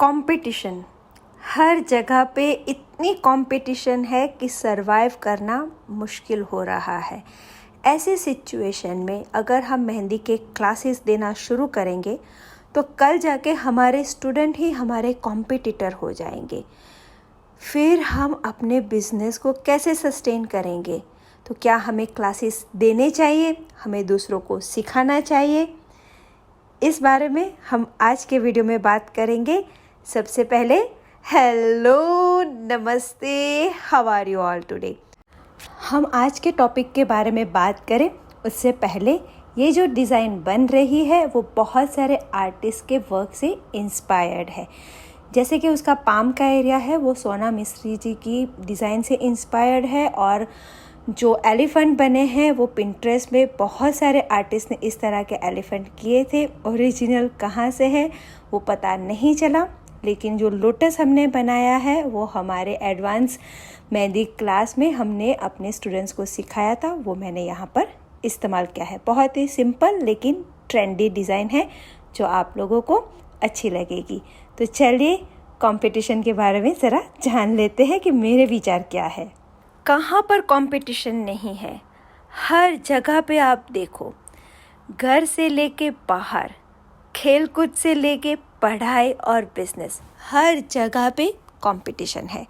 Competition हर जगह पे इतनी कंपटीशन है कि सरवाइव करना मुश्किल हो रहा है। ऐसी सिचुएशन में अगर हम मेहंदी के क्लासेस देना शुरू करेंगे तो कल जाके हमारे स्टूडेंट ही हमारे कॉम्पिटिटर हो जाएंगे। फिर हम अपने बिजनेस को कैसे सस्टेन करेंगे? तो क्या हमें क्लासेस देने चाहिए? हमें दूसरों को सिखाना चाहिए? इस बारे में हम आज के वीडियो में बात करेंगे। सबसे पहले हेलो, नमस्ते, how are you all today. हम आज के टॉपिक के बारे में बात करें उससे पहले ये जो डिज़ाइन बन रही है वो बहुत सारे आर्टिस्ट के वर्क से इंस्पायर्ड है। जैसे कि उसका पाम का एरिया है वो सोना मिस्त्री जी की डिज़ाइन से इंस्पायर्ड है, और जो एलिफेंट बने हैं वो पिंटरेस्ट में बहुत सारे आर्टिस्ट ने इस तरह के एलिफेंट किए थे। ओरिजिनल कहाँ से है वो पता नहीं चला, लेकिन जो लोटस हमने बनाया है वो हमारे एडवांस मेहंदी क्लास में हमने अपने स्टूडेंट्स को सिखाया था, वो मैंने यहाँ पर इस्तेमाल किया है। बहुत ही सिंपल लेकिन ट्रेंडी डिज़ाइन है जो आप लोगों को अच्छी लगेगी। तो चलिए कंपटीशन के बारे में ज़रा जान लेते हैं कि मेरे विचार क्या है। कहाँ पर कंपटीशन नहीं है? हर जगह पे आप देखो, घर से लेके बाहर, खेल कूद से लेके पढ़ाई और बिजनेस, हर जगह पे कंपटीशन है।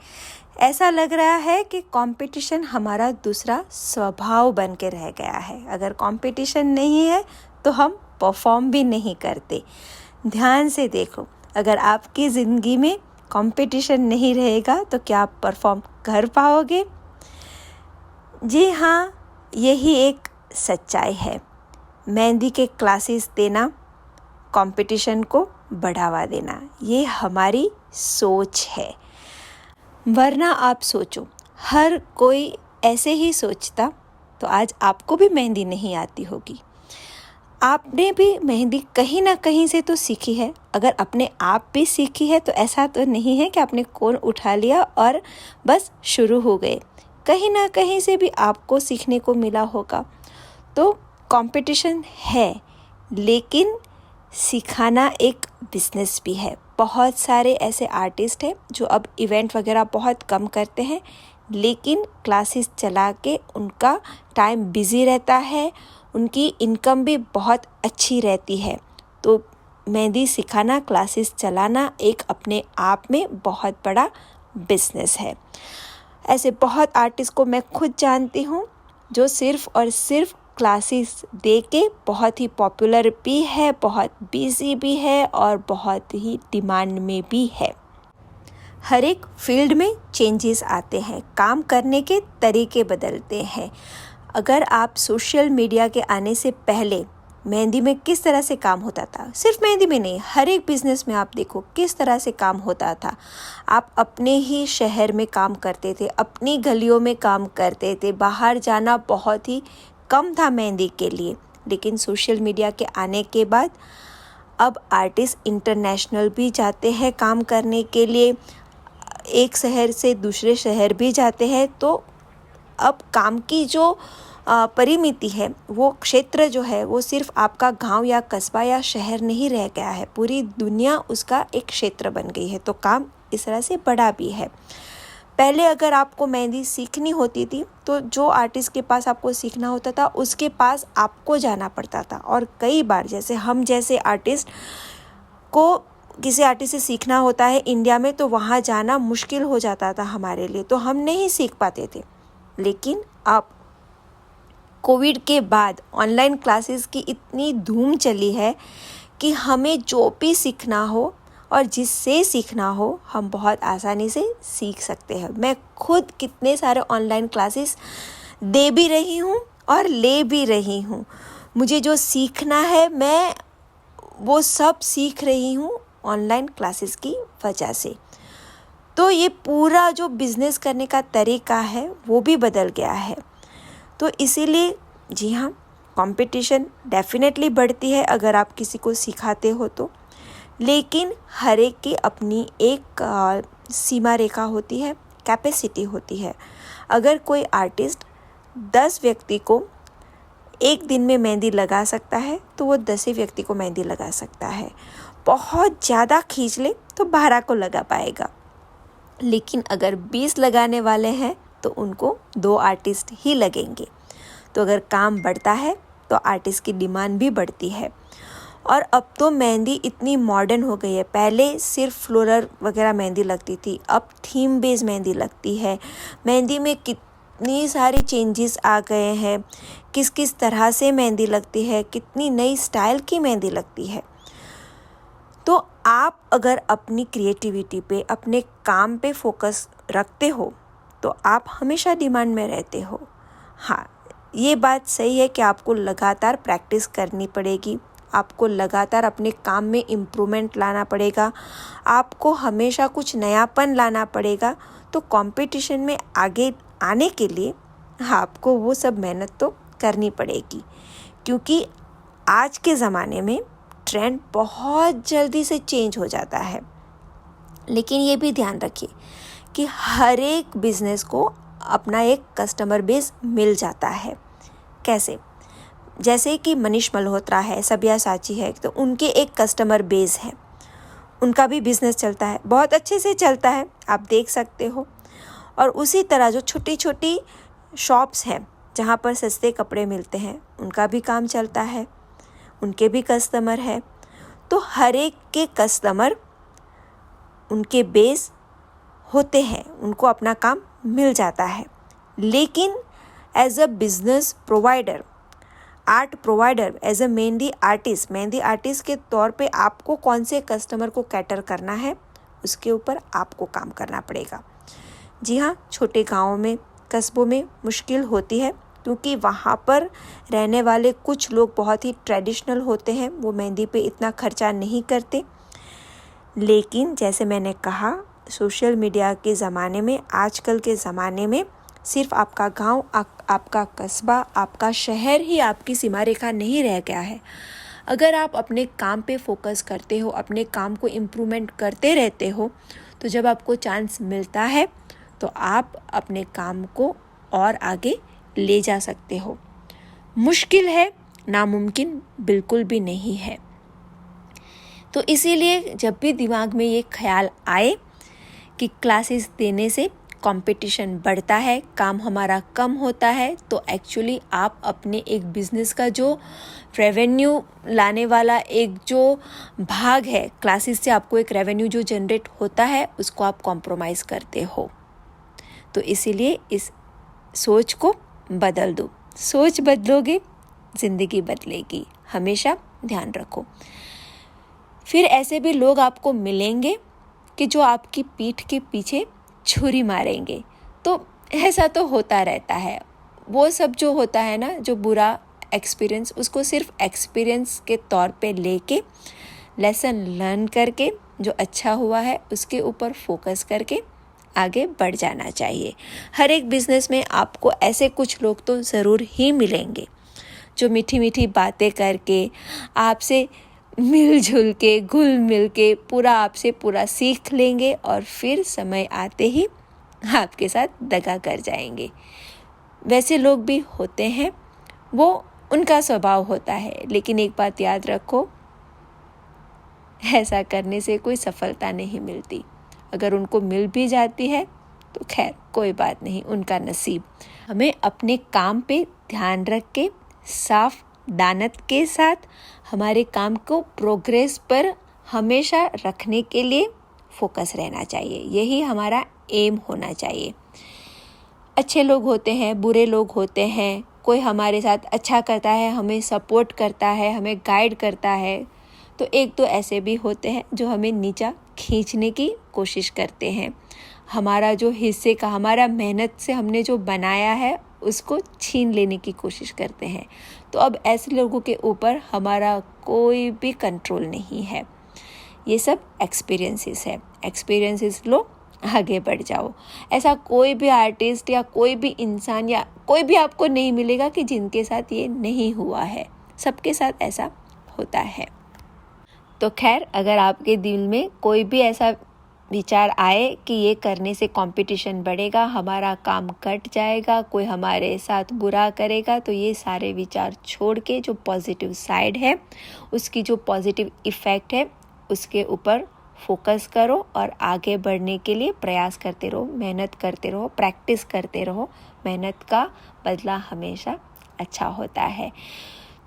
ऐसा लग रहा है कि कंपटीशन हमारा दूसरा स्वभाव बन के रह गया है। अगर कंपटीशन नहीं है तो हम परफॉर्म भी नहीं करते। ध्यान से देखो, अगर आपकी ज़िंदगी में कंपटीशन नहीं रहेगा तो क्या आप परफॉर्म कर पाओगे? जी हाँ, यही एक सच्चाई है। मेहंदी के क्लासेस देना, कंपटीशन को बढ़ावा देना, ये हमारी सोच है। वरना आप सोचो, हर कोई ऐसे ही सोचता तो आज आपको भी मेहंदी नहीं आती होगी। आपने भी मेहंदी कहीं ना कहीं से तो सीखी है। अगर अपने आप भी सीखी है तो ऐसा तो नहीं है कि आपने कोन उठा लिया और बस शुरू हो गए। कहीं ना कहीं से भी आपको सीखने को मिला होगा। तो कंपटीशन है, लेकिन सिखाना एक बिजनेस भी है। बहुत सारे ऐसे आर्टिस्ट हैं जो अब इवेंट वगैरह बहुत कम करते हैं, लेकिन क्लासेस चला के उनका टाइम बिज़ी रहता है, उनकी इनकम भी बहुत अच्छी रहती है। तो मेहंदी सिखाना, क्लासेस चलाना एक अपने आप में बहुत बड़ा बिजनेस है। ऐसे बहुत आर्टिस्ट को मैं खुद जानती हूँ जो सिर्फ़ और सिर्फ क्लासेस दे के बहुत ही पॉपुलर भी है, बहुत बिजी भी है और बहुत ही डिमांड में भी है। हर एक फील्ड में चेंजेस आते हैं, काम करने के तरीके बदलते हैं। अगर आप सोशल मीडिया के आने से पहले मेहंदी में किस तरह से काम होता था, सिर्फ मेहंदी में नहीं, हर एक बिजनेस में आप देखो किस तरह से काम होता था। आप अपने ही शहर में काम करते थे, अपनी गलियों में काम करते थे, बाहर जाना बहुत ही कम था मेहंदी के लिए। लेकिन सोशल मीडिया के आने के बाद अब आर्टिस्ट इंटरनेशनल भी जाते हैं काम करने के लिए, एक शहर से दूसरे शहर भी जाते हैं। तो अब काम की जो परिमिति है, वो क्षेत्र जो है वो सिर्फ आपका गांव या कस्बा या शहर नहीं रह गया है, पूरी दुनिया उसका एक क्षेत्र बन गई है। तो काम इस तरह से बड़ा भी है। पहले अगर आपको मेहंदी सीखनी होती थी तो जो आर्टिस्ट के पास आपको सीखना होता था उसके पास आपको जाना पड़ता था, और कई बार जैसे हम जैसे आर्टिस्ट को किसी आर्टिस्ट से सीखना होता है इंडिया में तो वहाँ जाना मुश्किल हो जाता था हमारे लिए, तो हम नहीं सीख पाते थे। लेकिन अब कोविड के बाद ऑनलाइन क्लासेस की इतनी धूम चली है कि हमें जो भी सीखना हो और जिससे सीखना हो हम बहुत आसानी से सीख सकते हैं। मैं खुद कितने सारे ऑनलाइन क्लासेस दे भी रही हूँ और ले भी रही हूँ। मुझे जो सीखना है मैं वो सब सीख रही हूँ ऑनलाइन क्लासेस की वजह से। तो ये पूरा जो बिज़नेस करने का तरीका है वो भी बदल गया है। तो इसीलिए जी हाँ, कंपटीशन डेफिनेटली बढ़ती है अगर आप किसी को सिखाते हो तो, लेकिन हर एक की अपनी एक सीमा रेखा होती है, कैपेसिटी होती है। अगर कोई आर्टिस्ट 10 व्यक्ति को एक दिन में मेहंदी लगा सकता है तो वो 10 व्यक्ति को मेहंदी लगा सकता है। बहुत ज़्यादा खींच ले तो 12 को लगा पाएगा। लेकिन अगर 20 लगाने वाले हैं तो उनको 2 आर्टिस्ट ही लगेंगे। तो अगर काम बढ़ता है तो आर्टिस्ट की डिमांड भी बढ़ती है। और अब तो मेहंदी इतनी मॉडर्न हो गई है। पहले सिर्फ फ्लोरल वगैरह मेहंदी लगती थी, अब थीम बेस्ड मेहंदी लगती है। मेहंदी में कितनी सारी चेंजेस आ गए हैं, किस किस तरह से मेहंदी लगती है, कितनी नई स्टाइल की मेहंदी लगती है। तो आप अगर अपनी क्रिएटिविटी पे, अपने काम पे फोकस रखते हो तो आप हमेशा डिमांड में रहते हो। हाँ, ये बात सही है कि आपको लगातार प्रैक्टिस करनी पड़ेगी, आपको लगातार अपने काम में इम्प्रूवमेंट लाना पड़ेगा, आपको हमेशा कुछ नयापन लाना पड़ेगा। तो कंपटीशन में आगे आने के लिए आपको वो सब मेहनत तो करनी पड़ेगी, क्योंकि आज के ज़माने में ट्रेंड बहुत जल्दी से चेंज हो जाता है। लेकिन ये भी ध्यान रखिए कि हर एक बिज़नेस को अपना एक कस्टमर बेस मिल जाता है। कैसे? जैसे कि मनीष मल्होत्रा है, सब्यासाची है, तो उनके एक कस्टमर बेस है, उनका भी बिज़नेस चलता है, बहुत अच्छे से चलता है, आप देख सकते हो। और उसी तरह जो छोटी छोटी शॉप्स हैं जहाँ पर सस्ते कपड़े मिलते हैं, उनका भी काम चलता है, उनके भी कस्टमर है। तो हर एक के कस्टमर उनके बेस होते हैं, उनको अपना काम मिल जाता है। लेकिन as a business provider, art provider, as a mehndi artist के तौर पे आपको कौन से कस्टमर को कैटर करना है, उसके ऊपर आपको काम करना पड़ेगा। जी हाँ, छोटे गाँवों में, कस्बों में मुश्किल होती है, क्योंकि वहाँ पर रहने वाले कुछ लोग बहुत ही ट्रेडिशनल होते हैं, वो मेहंदी पे इतना खर्चा नहीं करते। लेकिन जैसे मैंने कहा, सोशल मीडिया के ज़माने में, आजकल के ज़माने में सिर्फ आपका गांव, आपका कस्बा, आपका शहर ही आपकी सीमा रेखा नहीं रह गया है। अगर आप अपने काम पे फोकस करते हो, अपने काम को इम्प्रूवमेंट करते रहते हो, तो जब आपको चांस मिलता है तो आप अपने काम को और आगे ले जा सकते हो। मुश्किल है, नामुमकिन बिल्कुल भी नहीं है। तो इसीलिए जब भी दिमाग में ये ख्याल आए कि क्लासेस देने से कंपटीशन बढ़ता है, काम हमारा कम होता है, तो एक्चुअली आप अपने एक बिज़नेस का जो रेवेन्यू लाने वाला एक जो भाग है, क्लासेस से आपको एक रेवेन्यू जो जनरेट होता है, उसको आप कॉम्प्रोमाइज़ करते हो। तो इसीलिए इस सोच को बदल दो। सोच बदलोगे, ज़िंदगी बदलेगी, हमेशा ध्यान रखो। फिर ऐसे भी लोग आपको मिलेंगे कि जो आपकी पीठ के पीछे छुरी मारेंगे। तो ऐसा तो होता रहता है। वो सब जो होता है ना, जो बुरा एक्सपीरियंस, उसको सिर्फ एक्सपीरियंस के तौर पे लेके, लेसन लर्न करके, जो अच्छा हुआ है उसके ऊपर फोकस करके आगे बढ़ जाना चाहिए। हर एक बिज़नेस में आपको ऐसे कुछ लोग तो ज़रूर ही मिलेंगे जो मीठी मीठी बातें करके, आपसे मिलजुल के, घुल मिल के आपसे पूरा सीख लेंगे और फिर समय आते ही आपके साथ दगा कर जाएंगे। वैसे लोग भी होते हैं, वो उनका स्वभाव होता है। लेकिन एक बात याद रखो, ऐसा करने से कोई सफलता नहीं मिलती। अगर उनको मिल भी जाती है तो खैर कोई बात नहीं, उनका नसीब। हमें अपने काम पे ध्यान रख के, साफ दानत के साथ हमारे काम को प्रोग्रेस पर हमेशा रखने के लिए फोकस रहना चाहिए। यही हमारा एम होना चाहिए। अच्छे लोग होते हैं, बुरे लोग होते हैं, कोई हमारे साथ अच्छा करता है, हमें सपोर्ट करता है, हमें गाइड करता है, तो एक तो ऐसे भी होते हैं जो हमें नीचा खींचने की कोशिश करते हैं। हमारा जो हिस्से का, हमारा मेहनत से हमने जो बनाया है, उसको छीन लेने की कोशिश करते हैं। तो अब ऐसे लोगों के ऊपर हमारा कोई भी कंट्रोल नहीं है। ये सब एक्सपीरियंसेस है। एक्सपीरियंसेस लो, आगे बढ़ जाओ। ऐसा कोई भी आर्टिस्ट या कोई भी इंसान या कोई भी आपको नहीं मिलेगा कि जिनके साथ ये नहीं हुआ है। सबके साथ ऐसा होता है। तो खैर, अगर आपके दिल में कोई भी ऐसा विचार आए कि ये करने से कंपटीशन बढ़ेगा, हमारा काम कट जाएगा, कोई हमारे साथ बुरा करेगा, तो ये सारे विचार छोड़ के जो पॉजिटिव साइड है, उसकी जो पॉजिटिव इफ़ेक्ट है, उसके ऊपर फोकस करो और आगे बढ़ने के लिए प्रयास करते रहो, मेहनत करते रहो, प्रैक्टिस करते रहो। मेहनत का बदला हमेशा अच्छा होता है।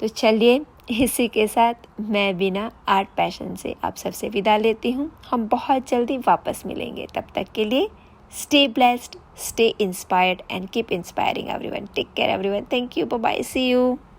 तो चलिए, इसी के साथ मैं बिना आर्ट पैशन से आप सबसे विदा लेती हूँ। हम बहुत जल्दी वापस मिलेंगे। तब तक के लिए stay blessed, stay inspired and keep inspiring everyone. Take care everyone. Thank you. Bye bye. See you.